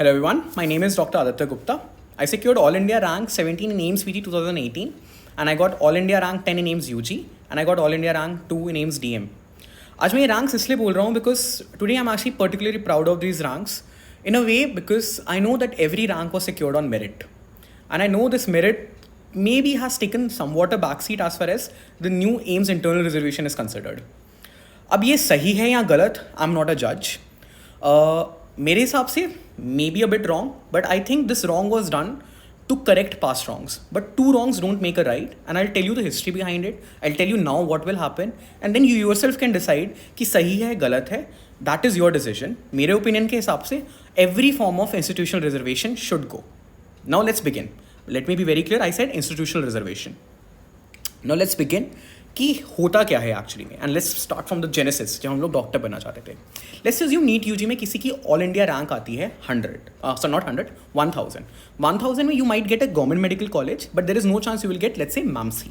Hello everyone, my name is Dr. Aditya Gupta. I secured All India rank 17 in AIMS PT 2018 and I got All India rank 10 in AIMS UG and I got All India rank 2 in AIMS DM. आज मैं ये ranks इसलिए बोल रहा हूँ because today I'm actually particularly proud of these ranks in a way because I know that every rank was secured on merit and I know this merit maybe has taken somewhat a backseat as far as the new AIMS internal reservation is considered. अब ये सही है या गलत, I'm not a judge. मेरे हिसाब से may be a bit wrong but I think this wrong was done to correct past wrongs but two wrongs don't make a right and I tell you the history behind it I tell you now what will happen and then you yourself can decide कि सही है गलत है. That is your decision. मेरे opinion के हिसाब से every form of institutional reservation should go. Now let's begin. Let me be very clear. I said institutional reservation. Now let's begin कि होता क्या है एक्चुअली में and let's start from the genesis जब हम लोग डॉक्टर बनना चाहते थे. लेट्स अज्यूम नीट यूजी में किसी की ऑल इंडिया रैंक आती है 100 सो नॉट 100 1000 में you might get a government medical college but there is no chance you will get let's say MAMC.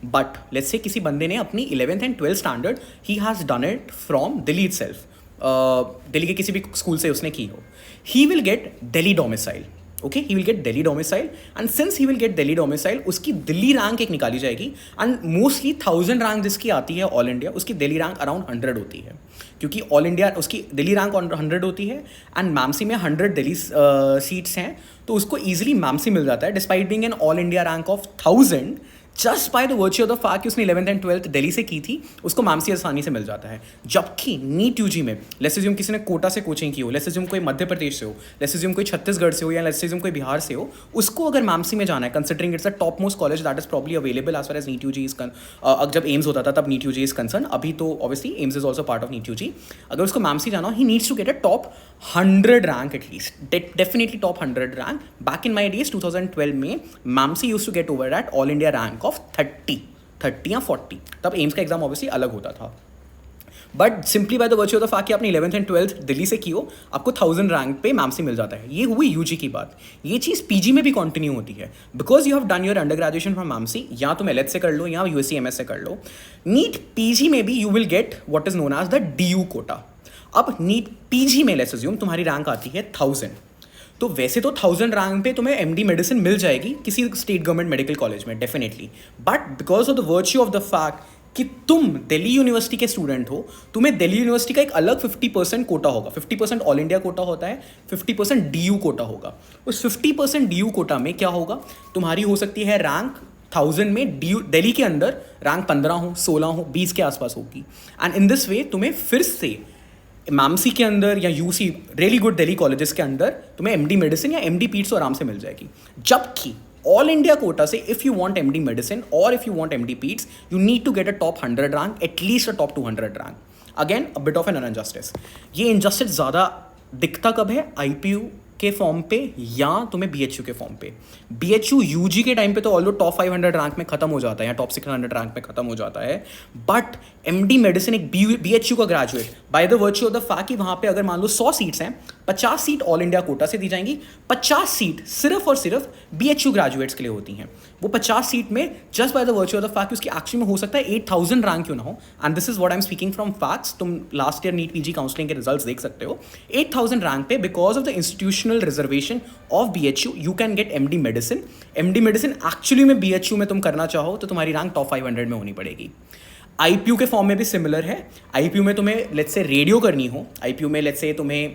But let's say किसी बंदे ने अपनी 11th and 12th standard he has done it from Delhi itself. Delhi के किसी भी school से उसने की हो. He will get Delhi domicile. Okay, he will get Delhi domicile and since he will get Delhi domicile उसकी दिल्ली रैंक एक निकाली जाएगी एंड मोस्टली 1000 रैंक जिसकी आती है ऑल इंडिया उसकी दिल्ली रैंक अराउंड 100 होती है क्योंकि ऑल इंडिया उसकी दिल्ली रैंक 100 होती है एंड मैमसी में 100 दिल्ली सीट्स हैं तो उसको ईजिली मैमसी मिल जाता है despite being an all India rank of 1000 just by the virtue of the fact कि उसने 11th एंड 12th दिल्ली से की थी उसको मैमसी आसानी से मिल जाता है. जबकि नीट यूजी में लेट्स अज्यूम किसी ने कोटा से कोचिंग की हो, लेट्स अज्यूम कोई मध्य प्रदेश से हो, लेट्स अज्यूम कोई छत्तीसगढ़ से हो या लेट्स अज्यूम कोई बिहार से हो, उसको अगर मैमसी में जाना है considering it's the top most college that is probably available as far as NEET UG is जब एम्स होता था तब नीट यूजी इज कंसर्न. अभी तो obviously AIIMS is also part of NEET UG. अगर उसको मैमसी जाना हो ही needs to get a top 100 rank at least, definitely top 100 rank. Back in my days 2012 में MAMC used to get over that all India rank of 30 या 40. तब AIIMS का exam obviously अलग होता था but simply by the virtue of the fact कि आपने 11th and 12th Delhi से की हो आपको 1000 रैंक पे मैमसी मिल जाता है. ये हुई यूजी की बात. ये चीज़ पीजी में भी कंटिन्यू होती है because you have done your under graduation from MAMC. या तुम एलएच से कर लो या यूएससीएमएस से कर लो. नीट पीजी में भी you will get what is known as the DU quota. अब नीट पीजी में लेट्स अज्यूम तुम्हारी रैंक आती है 1000 तो वैसे तो 1000 रैंक पे तुम्हें एमडी मेडिसिन मिल जाएगी किसी स्टेट गवर्नमेंट मेडिकल कॉलेज में definitely. But because of the virtue of the fact कि तुम दिल्ली यूनिवर्सिटी के स्टूडेंट हो तुम्हें दिल्ली यूनिवर्सिटी का एक अलग 50% कोटा होगा. 50% ऑल इंडिया कोटा होता है, 50% डीयू कोटा होगा. उस 50% डीयू कोटा में क्या होगा, तुम्हारी हो सकती है रैंक 1000 में दिल्ली के अंदर रैंक 15 हो, 16 हो, 20 के आसपास होगी. एंड इन दिस वे तुम्हें फिर से मैमसी के अंदर या UC really good Delhi colleges के अंदर तुम्हें एमडी मेडिसिन या एमडी पीट्स तो आराम से मिल जाएगी. जबकि ऑल इंडिया कोटा से if you want MD medicine और if you want MD peds you need to get a top 100 rank, at least a top 200 rank. Again a bit of an unjustice. ये injustice ज़्यादा दिखता कब है, IPU के form पे या तुम्हें बीएचयू के फॉर्म पे. बीएचयू यूजी के टाइम पे तो ऑलरेडी टॉप 500 रैंक में खत्म हो जाता है या टॉप 600 रैंक में खत्म हो जाता है. बट एमडी मेडिसिन एक बीएचयू का graduate bye the virtue of the fact कि वहाँ पे अगर मान लो 100 सीट्स हैं 50 सीट ऑल इंडिया कोटा से दी जाएंगी, 50 सीट सिर्फ और सिर्फ बीएचयू ग्रेजुएट्स के लिए होती हैं. वो 50 सीट में just by the virtue of the fact उसकी एक्चुअली में हो सकता है 8000 रैंक क्यों ना हो. And this is what I am speaking from facts. तुम last year NEET PG counselling के रिजल्ट्स देख सकते हो. 8000 रैंक पे because of the institutional reservation of BHU you can get MD medicine. MD medicine actually में BHU में तुम करना चाहो तो तुम्हारी रैंक टॉप 500 में होनी पड़ेगी. आईपीयू के फॉर्म में भी सिमिलर है. आईपीयू में तुम्हें लेट्स से रेडियो करनी हो, आईपीयू में लेट्स से तुम्हें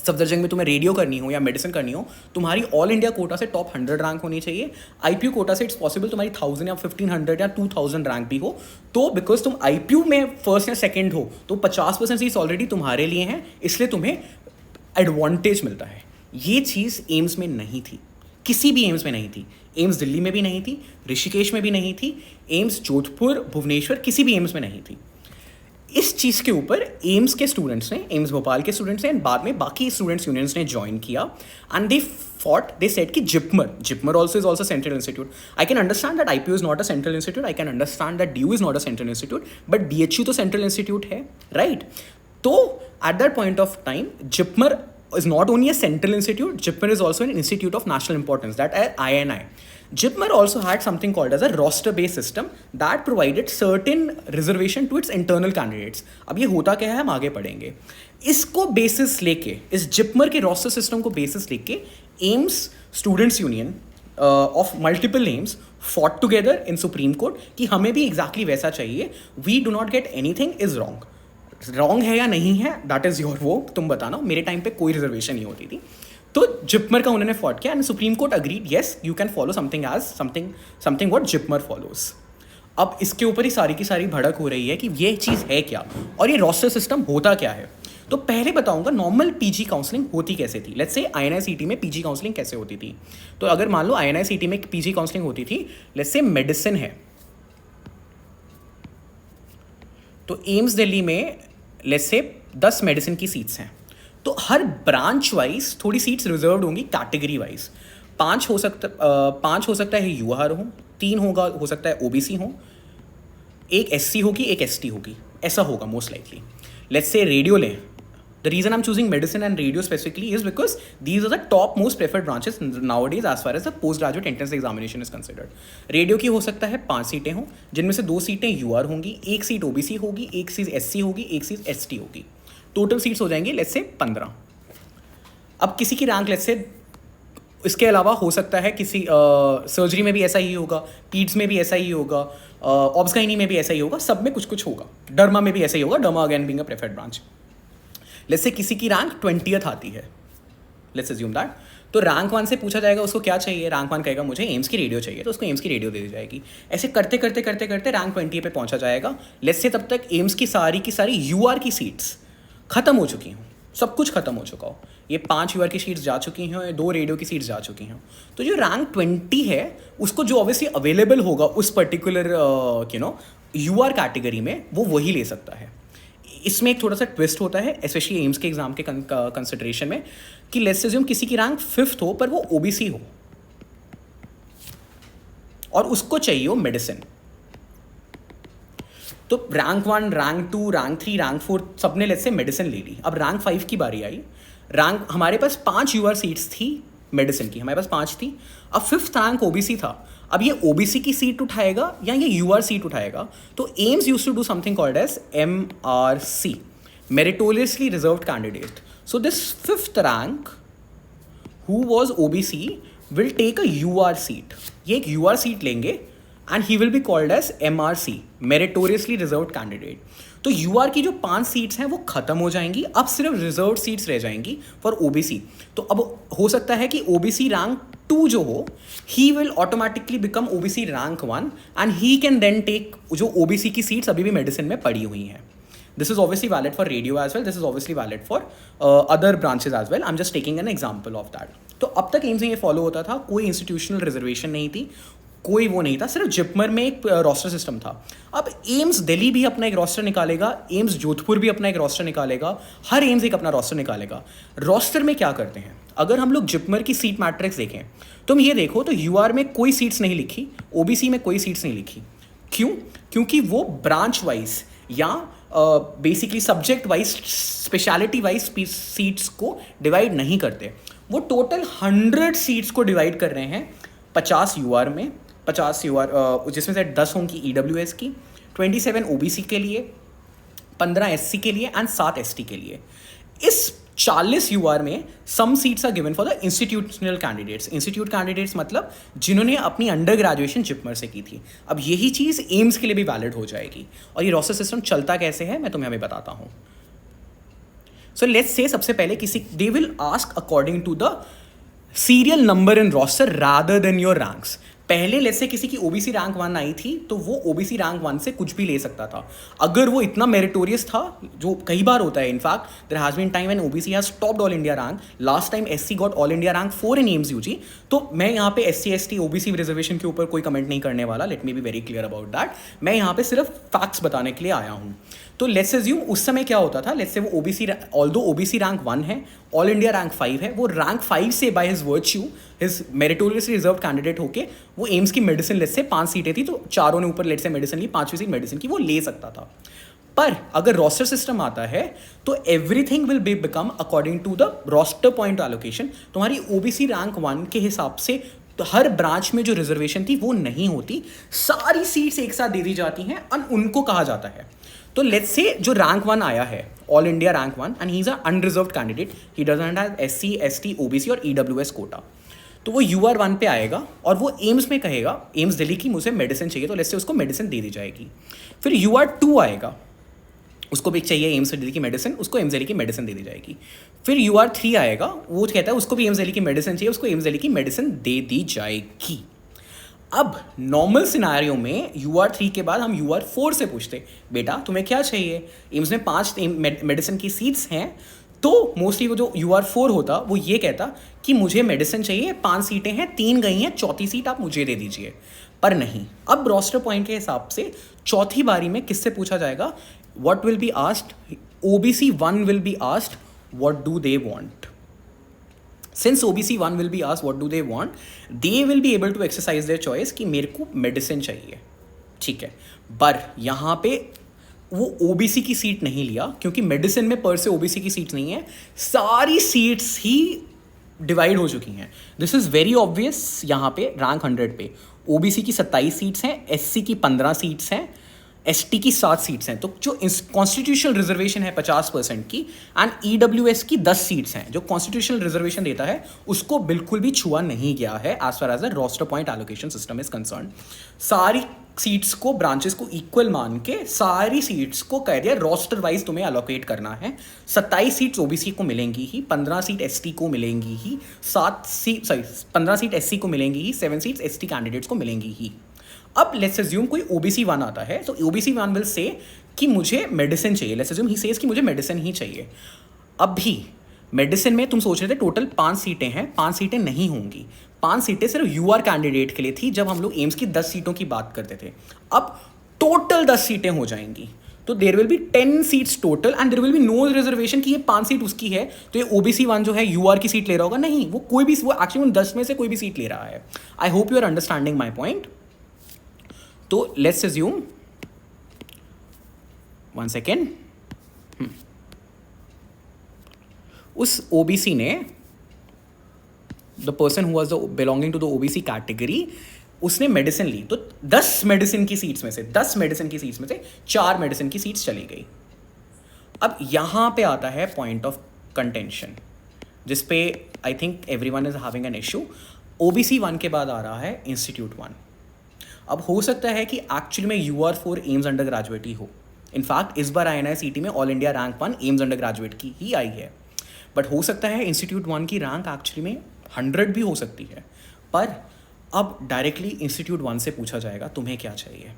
सफदरजंग में तुम्हें रेडियो करनी हो या मेडिसिन करनी हो, तुम्हारी ऑल इंडिया कोटा से टॉप 100 रैंक होनी चाहिए. आईपीयू कोटा से इट्स पॉसिबल तुम्हारी 1000 या 1500 या 2000 रैंक भी हो. तो बिकॉज तुम आईपीयू में फर्स्ट या सेकंड हो तो 50% सीट्स ऑलरेडी तुम्हारे लिए हैं, इसलिए तुम्हें एडवांटेज मिलता है. ये चीज़ एम्स में नहीं थी, किसी भी एम्स में नहीं थी. एम्स दिल्ली में भी नहीं थी, ऋषिकेश में भी नहीं थी, एम्स जोधपुर भुवनेश्वर किसी भी एम्स में नहीं थी. इस चीज़ के ऊपर एम्स के स्टूडेंट्स ने, एम्स भोपाल के स्टूडेंट्स ने एंड बाद में बाकी स्टूडेंट्स यूनियंस ने ज्वाइन किया and they fought, they said कि JIPMER also is also central institute. I can understand that IPU is not a central institute, I can understand that DU is not a central institute, but BHU तो central institute है, right? तो at that point of time JIPMER is not only a central institute, JIPMER is also an institute of national importance, that is INI. JIPMER also had something called as a roster-based system that provided certain reservation to its internal candidates. अब ये होता क्या है हम आगे पढ़ेंगे. इसको basis लेके, इस JIPMER के roster system को बेसिस लेके AIIMS students union of multiple names fought together in Supreme Court कि हमें भी exactly वैसा चाहिए. We do not get anything is wrong. Wrong है या नहीं है दैट इज़ योर वो, तुम बताना. मेरे टाइम पे कोई रिजर्वेशन नहीं होती थी. तो जिपमर का उन्होंने फॉट किया and supreme court agreed yes you can follow something as something what JIPMER follows. अब इसके ऊपर ही सारी की सारी भड़क हो रही है कि ये चीज़ है क्या और ये रोस्टर सिस्टम होता क्या है. तो पहले बताऊंगा नॉर्मल पीजी काउंसलिंग होती कैसे थी. लेट्स से INI-CET में पीजी काउंसलिंग कैसे होती थी. तो अगर मान लो INI-CET में पीजी काउंसलिंग होती थी, लेट्स से मेडिसिन है, तो एम्स दिल्ली में लेट्स से 10 मेडिसिन की सीट्स हैं. तो हर ब्रांच वाइज थोड़ी सीट्स रिजर्व्ड होंगी कैटेगरी वाइज. 5 हो सकता है यूआर हो, 3 हो सकता है ओबीसी हो, एक SC होगी, एक ST होगी, ऐसा होगा most likely. Let's say radio लें. The reason I am choosing medicine and radio specifically is because these are the top most preferred branches nowadays as far as the post graduate entrance examination is considered. Radio की हो सकता है 5 सीटें हों, जिनमें से 2 सीटें यूआर होंगी, 1 सीट ओबीसी होगी, 1 सीट SC होगी, 1 सीट ST होगी. टोटल सीट्स हो जाएंगी लेट्स से 15. अब किसी की रैंक लेट्स से इसके अलावा हो सकता है किसी सर्जरी में भी ऐसा ही होगा, पीड्स में भी ऐसा ही होगा, ऑब्सगाइनी में भी ऐसा ही होगा, सब में कुछ कुछ होगा. डर्मा में भी ऐसा ही होगा, derma again being a preferred branch. Let's say किसी की रैंक 20th आती है, लेट्स अज्यूम दैट. तो रैंक 1 से पूछा जाएगा उसको क्या चाहिए. रैंक 1 कहेगा मुझे एम्स की रेडियो चाहिए, तो उसको एम्स की रेडियो दे दी जाएगी. ऐसे करते करते करते करते रैंक 20 पे पहुंचा जाएगा. लेट्स से तब तक एम्स की सारी यूआर की सीट्स खत्म हो चुकी हूँ, सब कुछ खत्म हो चुका हो. ये 5 यूआर की सीट्स जा चुकी हैं, 2 रेडियो की सीट्स जा चुकी हैं. तो जो रैंक 20 है उसको जो ऑब्वियसली अवेलेबल होगा उस पर्टिकुलर यूआर कैटेगरी में वो वही ले सकता है. इसमें एक थोड़ा सा ट्विस्ट होता है स्पेशली एम्स के एग्जाम के कंसिडरेशन में कि लेट्स अज्यूम किसी की रैंक 5th हो पर वो ओबीसी हो और उसको चाहिए हो मेडिसिन. तो रैंक 1, रैंक 2, रैंक 3, रैंक 4 सबने लेट्स से मेडिसिन ले ली. अब रैंक 5 की बारी आई. रैंक हमारे पास 5 यूआर सीट्स थी मेडिसिन की, हमारे पास 5 थी. अब 5th रैंक ओबीसी था. अब ये ओबीसी की सीट उठाएगा या ये यूआर सीट उठाएगा. तो AIIMS used to do something called as MRC, meritoriously reserved candidate. So this 5th rank who was OBC will take a UR seat. ये एक यूआर सीट लेंगे and he will be called as MRC, meritoriously reserved candidate. तो यूआर की जो 5 seats हैं वो खत्म हो जाएंगी. अब सिर्फ रिजर्व सीट्स रह जाएंगी फॉर ओबीसी. तो अब हो सकता है कि ओबीसी रैंक 2 जो हो he will automatically become OBC rank 1 and he can then take जो ओबीसी की सीट्स अभी भी मेडिसिन में पड़ी हुई हैं. This is obviously valid for radio as well. This is obviously valid for other branches as well. I'm just taking an example of that. तो अब तक एम्स में ये फॉलो होता था, कोई इंस्टीट्यूशनल रिजर्वेशन नहीं थी, कोई वो नहीं था, सिर्फ जिपमर में एक रोस्टर सिस्टम था. अब एम्स दिल्ली भी अपना एक रोस्टर निकालेगा, एम्स जोधपुर भी अपना एक रोस्टर निकालेगा, हर एम्स एक अपना रोस्टर निकालेगा. रोस्टर में क्या करते हैं, अगर हम लोग जिपमर की सीट मैट्रिक्स देखें, तुम ये देखो तो यूआर में कोई सीट्स नहीं लिखी, ओबीसी में कोई सीट्स नहीं लिखी. क्यों? क्योंकि वो ब्रांच वाइज या basically subject wise speciality wise seats को डिवाइड नहीं करते. वो टोटल 100 सीट्स को डिवाइड कर रहे हैं 50 यूआर में, 50 यूआर जिसमें से 10 होंगी EWS की, 27 ओबीसी के लिए, 15 SC के लिए एंड 7 ST के लिए. इस 40 यूआर में some seats are given for the institutional candidates. Institute candidates मतलब जिन्होंने अपनी अंडर ग्रेजुएशन जिपमर से की थी. अब यही चीज़ एम्स के लिए भी वैलिड हो जाएगी. और ये रोस्टर सिस्टम चलता कैसे है मैं तुम्हें अभी बताता हूँ. सो लेट्स से सबसे पहले they will ask according to the serial number in roster rather than your ranks. पहले लेट्स से किसी की ओबीसी रैंक 1 आई थी तो वो ओबीसी रैंक 1 से कुछ भी ले सकता था अगर वो इतना मेरिटोरियस था, जो कई बार होता है. In fact there has been time when OBC has topped all India rank. Last time SC got all India rank 4 in AIIMS UG. तो मैं यहाँ पे SC ST ओबीसी रिजर्वेशन के ऊपर कोई कमेंट नहीं करने वाला. Let me be very clear about that. मैं यहाँ पे सिर्फ फैक्ट्स बताने के लिए आया हूँ. तो लेट्स अज्यूम उस समय क्या होता था, लेट्स से वो ओबीसी ऑल्दो ओबीसी रैंक 1 है, ऑल इंडिया रैंक 5 है, वो रैंक 5 से by his virtue his meritoriously reserve candidate होके वो एम्स की मेडिसिन लेट्स से 5 सीटें थी तो चारों ने ऊपर लेट्स से मेडिसिन ली, 5वीं सीट मेडिसिन की वो ले सकता था. पर अगर रोस्टर सिस्टम आता है तो everything will be become according to the roster point allocation. तुम्हारी ओबीसी रैंक 1 के हिसाब से तो हर ब्रांच में जो रिजर्वेशन थी वो नहीं होती, सारी सीट्स एक साथ दे दी जाती हैं और उनको कहा जाता है। तो लेट्स से जो रैंक 1 आया है, all India rank 1, and he is a unreserved candidate, he doesn't have SC, ST, OBC और ईडब्ल्यूएस कोटा। तो वो यूआर 1 पे आएगा और वो एम्स में कहेगा, एम्स दिल्ली की मुझे मेडिसिन चाहिए, तो लेट्स से उसको मेडिसिन दे दी जाएगी। फिर यूआर 2 आएगा, उसको भी चाहिए एम्स दिल्ली की मेडिसिन, उसको एम्स दिल्ली की मेडिसिन दे दी जाएगी। फिर यूआर 3 आएगा, वो कहता है उसको भी एम्स दिल्ली की मेडिसिन चाहिए, उसको एम्स दिल्ली की मेडिसिन दे दी जाएगी। अब नॉर्मल सिनारियो में यूआर 3 के बाद हम यूआर 4 से पूछते, बेटा तुम्हें क्या चाहिए, एम्स में 5 मेडिसिन की सीट्स हैं, तो मोस्टली वो जो यूआर 4 होता वो ये कहता कि मुझे मेडिसिन चाहिए, 5 सीटें हैं, 3 गई हैं, चौथी सीट आप मुझे दे दीजिए। पर नहीं, अब रोस्टर पॉइंट के हिसाब से चौथी बारी में किससे पूछा जाएगा, what will be asked, OBC 1 will be asked what do they want. Since OBC 1 will be asked what do they want, they will be able to exercise their choice कि मेरे को मेडिसिन चाहिए, ठीक है। पर यहाँ पे वो OBC की सीट नहीं लिया, क्योंकि मेडिसिन में पर से OBC की सीट नहीं है, सारी सीट्स ही डिवाइड हो चुकी हैं। This is very obvious. यहाँ पे रैंक 100 पे OBC की 27 सीट्स हैं, SC की 15 सीट्स हैं, एसटी की 7 सीट्स हैं। तो जो कॉन्स्टिट्यूशनल रिजर्वेशन है 50% की, एंड ईडब्ल्यूएस की 10 सीट्स हैं, जो कॉन्स्टिट्यूशनल रिजर्वेशन देता है उसको बिल्कुल भी छुआ नहीं गया है as far as the roster point allocation system is concern. सारी सीट्स को, ब्रांचेस को इक्वल मान के सारी सीट्स को कह दिया रोस्टर वाइज तुम्हें एलोकेट करना है। 27 सीट्स ओबीसी को मिलेंगी ही, 15 सीट एसटी को मिलेंगी ही, 15 सीट एससी को मिलेंगी ही, 7 सीट्स एसटी कैंडिडेट्स को मिलेंगी ही। अब लेट्स अज्यूम कोई ओबीसी 1 आता है, तो ओबीसी 1 विल से कि मुझे मेडिसिन चाहिए, लेट्स अज्यूम ही सेज कि मुझे मेडिसिन ही चाहिए। अब भी मेडिसिन में तुम सोच रहे थे टोटल 5 सीटें हैं, 5 सीटें नहीं होंगी, 5 सीटें सिर्फ यूआर कैंडिडेट के लिए थी जब हम लोग एम्स की 10 सीटों की बात करते थे। अब टोटल 10 सीटें हो जाएंगी, तो there will be 10 seats total and there will be no reservation कि ये 5 सीट उसकी है, तो ये ओबीसी 1 जो है यूआर की सीट ले रहा होगा, नहीं, वो कोई भी, वो एक्चुअली उन 10 में से कोई भी सीट ले रहा है। I hope you are understanding my point. तो लेट्स अज्यूम, वन सेकेंड, उस ओबीसी ने, the person who was belonging to the OBC category, उसने मेडिसिन ली, तो 10 मेडिसिन की सीट्स में से 4 मेडिसिन की सीट्स चली गई। अब यहां पे आता है पॉइंट ऑफ कंटेंशन, जिसपे I think everyone is having an issue. OBC 1 के बाद आ रहा है इंस्टीट्यूट 1। अब हो सकता है कि एक्चुअली में यूआर 4 एम्स अंडर ग्रेजुएट ही हो। इनफैक्ट इस बार INI-CET में all India rank 1 AIIMS under graduate की ही आई है, बट हो सकता है इंस्टीट्यूट 1 की रैंक एक्चुअली में 100 भी हो सकती है। पर अब डायरेक्टली इंस्टीट्यूट 1 से पूछा जाएगा तुम्हें क्या चाहिए।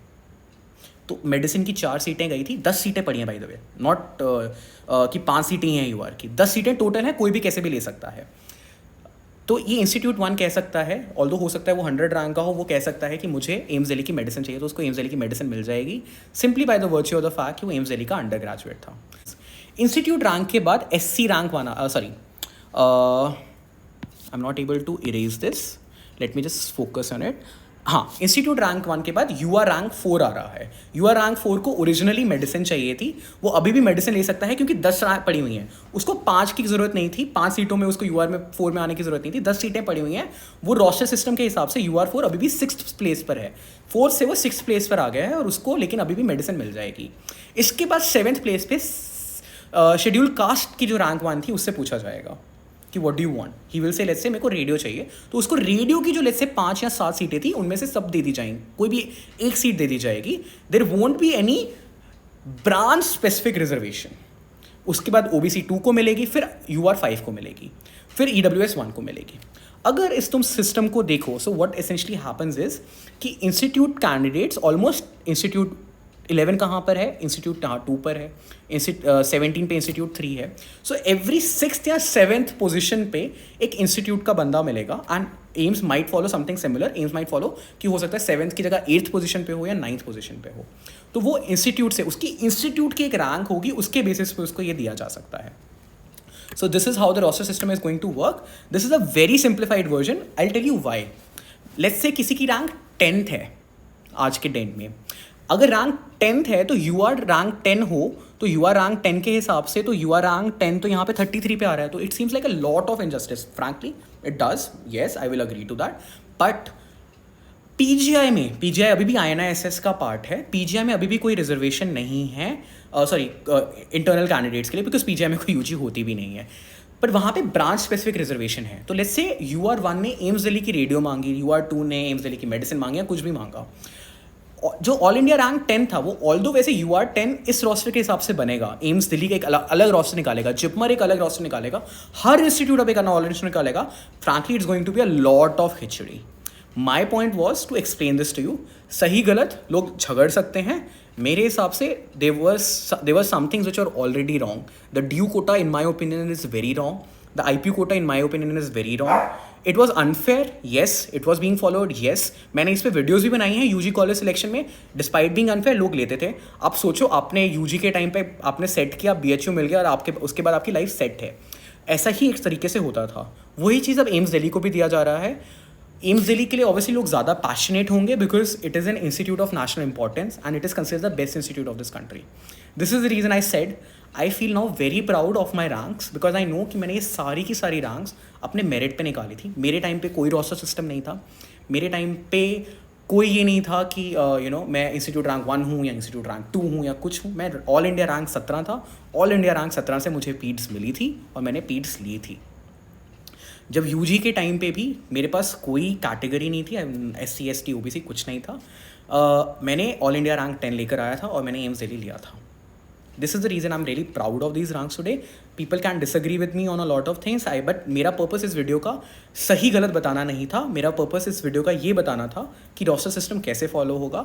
तो मेडिसिन की 4 सीटें गई थी, 10 सीटें पड़ी हैं बाय द वे, नॉट कि 5 सीटें हैं यूआर की, 10 सीटें टोटल हैं, कोई भी कैसे भी ले सकता है। तो ये इंस्टीट्यूट 1 कह सकता है, ऑल्दो हो सकता है वो 100 रैंक का हो, वो कह सकता है कि मुझे एम्स दिल्ली की मेडिसिन चाहिए, तो उसको एम्स दिल्ली की मेडिसिन मिल जाएगी, simply by the virtue of the fact कि वो एम्स दिल्ली का अंडर ग्रेजुएट था। इंस्टीट्यूट रैंक के बाद SC rank 1, I am not able to erase this, let me just focus on it. हाँ, इंस्टीट्यूट रैंक 1 के बाद यूआर रैंक 4 आ रहा है। यूआर रैंक 4 को ओरिजिनली मेडिसिन चाहिए थी, वो अभी भी मेडिसिन ले सकता है क्योंकि 10 रैंक पड़ी हुई हैं, उसको 5 की ज़रूरत नहीं थी, 5 सीटों में उसको यूआर में 4 में आने की ज़रूरत नहीं थी, 10 सीटें पड़ी हुई हैं। वो रोस्टर सिस्टम के हिसाब से यूआर 4 अभी भी 6th प्लेस पर है, 4 से वो 6th प्लेस पर आ गया है और उसको लेकिन अभी भी मेडिसिन मिल जाएगी। इसके बाद 7th प्लेस पे शेड्यूल कास्ट की जो रैंक 1 थी उससे पूछा जाएगा कि what do you want. He will say let's say मेरे को रेडियो चाहिए, तो उसको रेडियो की जो लेट्स से 5 या 7 सीटें थी उनमें से सब दे दी जाएंगी, कोई भी एक सीट दे दी जाएगी। There won't be any branch specific reservation. उसके बाद ओबीसी 2 को मिलेगी, फिर यूआर 5 को मिलेगी, फिर ईडब्ल्यूएस 1 को मिलेगी। अगर इस तुम सिस्टम को देखो, so what essentially happens is कि इंस्टीट्यूट कैंडिडेट्स ऑलमोस्ट, इंस्टीट्यूट 11 कहाँ पर है, इंस्टीट्यूट 2 पर है, 17 पे इंस्टीट्यूट 3 है। सो एवरी 6th या 7th पोजीशन पे एक इंस्टीट्यूट का बंदा मिलेगा and AIIMS might follow something similar. AIIMS might follow कि हो सकता है 7th की जगह 8th पोजीशन पे हो या 9th पोजीशन पे हो, तो वो इंस्टीट्यूट से, उसकी इंस्टीट्यूट की एक रैंक होगी, उसके बेसिस पे उसको ये दिया जा सकता है। So this is how the roster system is going to work. This is a very simplified version. I'll tell you why. Let's say किसी की रैंक 10th है आज के डेट में, अगर रैंक 10th है तो यू आर रैंक 10 हो, तो यू आर रैंक 10 के हिसाब से तो यू आर रैंक 10 तो यहाँ पे 33 पे आ रहा है. तो it seems like a lot of injustice. Frankly it does. Yes, I will agree to that. But PGI में, पीजीआई अभी भी आईएनआईएसएस का पार्ट है. पीजीआई में अभी भी कोई रिजर्वेशन नहीं है, सॉरी इंटरनल कैंडिडेट्स के लिए, बिकॉज पीजीआई में कोई यूजी होती भी नहीं है. बट वहाँ पे ब्रांच स्पेसिफिक रिजर्वेशन है. तो लेट्स से UR1 ने एम्स दिल्ली की रेडियो मांगी, UR2 ने एम्स दिल्ली की मेडिसिन मांगी, या कुछ भी मांगा. जो ऑल इंडिया रैंक 10 था वो ऑल दो वैसे UR10 इस रोस्टर के हिसाब से बनेगा. एम्स दिल्ली का एक अलग रोस्टर निकालेगा, जिपमर एक अलग रोस्टर निकालेगा, हर इंस्टीट्यूट अब एक अलग रोस्टर निकालेगा. Frankly it's going to be a lot of khichdi. My point was to explain this to you. सही गलत लोग झगड़ सकते हैं. मेरे हिसाब से there are somethings which are already wrong. The DU quota in my opinion is very wrong. The IPU quota in my opinion is very wrong. It was unfair, yes. It was being followed, yes. मैंने इस पे videos भी बनाई हैं. UG college selection में despite being unfair लोग लेते थे. आप सोचो, आपने यूजी के टाइम पे आपने सेट किया, BHU मिल गया और आपके उसके बाद आपकी लाइफ सेट है. ऐसा ही एक तरीके से होता था. वही चीज़ अब एम्स दिल्ली को भी दिया जा रहा है. एम्स दिल्ली के लिए ऑब्वियसली लोग ज़्यादा पैशनेट होंगे because it is an institute of national importance and it is considered the best institute of this country. This is the reason I said I feel now very proud of my ranks, because I know कि मैंने ये सारी की सारी ranks अपने merit पे निकाली थी. मेरे टाइम पे कोई रोस्टर सिस्टम नहीं था. मेरे टाइम पे कोई ये नहीं था कि मैं इंस्टीट्यूट रैंक 1 हूँ या इंस्टीट्यूट रैंक 2 हूँ या कुछ हूँ. मैं ऑल इंडिया रैंक 17 था. ऑल इंडिया रैंक 17 से मुझे पीड्स मिली थी और मैंने पीड्स ली थी. जब यूजी के टाइम पे भी मेरे पास कोई कैटेगरी नहीं थी, SC ST OBC कुछ नहीं था. मैंने ऑल इंडिया रैंक 10 लेकर आया था और मैंने एम्स दिल्ली लिया था. This is the reason I'm really proud of these ranks today. People can disagree with me on a lot of things, but मेरा पर्पस इस वीडियो का सही गलत बताना नहीं था. मेरा पर्पस इस वीडियो का ये बताना था कि रोस्टर सिस्टम कैसे फॉलो होगा.